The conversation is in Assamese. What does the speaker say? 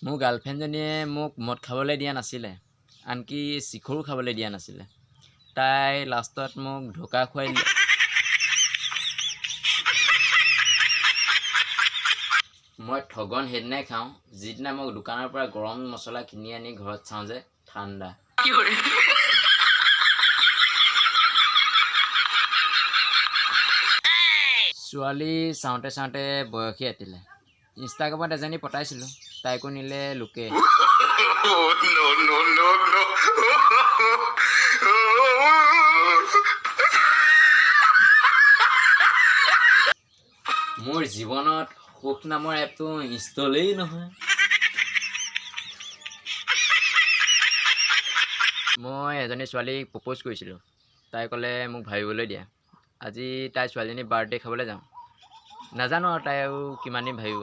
মোৰ গাৰ্লফ্ৰেণ্ডজনীয়ে মোক মদ খাবলৈ দিয়া নাছিলে, আনকি চিখৰো খাবলৈ দিয়া নাছিলে। তাই লাষ্টত মোক ধোকা খুৱাই দিলে। মই ঠগন সেইদিনাই খাওঁ যিদিনা মোক দোকানৰ পৰা গৰম মছলা কিনি আনি ঘৰত চাওঁ যে ঠাণ্ডা। ছোৱালী চাওঁতে চাওঁতে বয়সী আতিলে। ইনষ্টাগ্ৰামত এজনী পতাইছিলোঁ, তাইকো নিলে লোকে। মোৰ জীৱনত সুখ নামৰ এপটো ইনষ্টলেই নহয়। মই এজনী ছোৱালীক প্ৰপ'জ কৰিছিলোঁ, তাই ক'লে মোক ভাবিবলৈ দিয়া। আজি তাই ছোৱালীজনীৰ বাৰ্থডে খাবলৈ যাওঁ, নাজানো আৰু তাই আৰু কিমান দিন ভাবিব।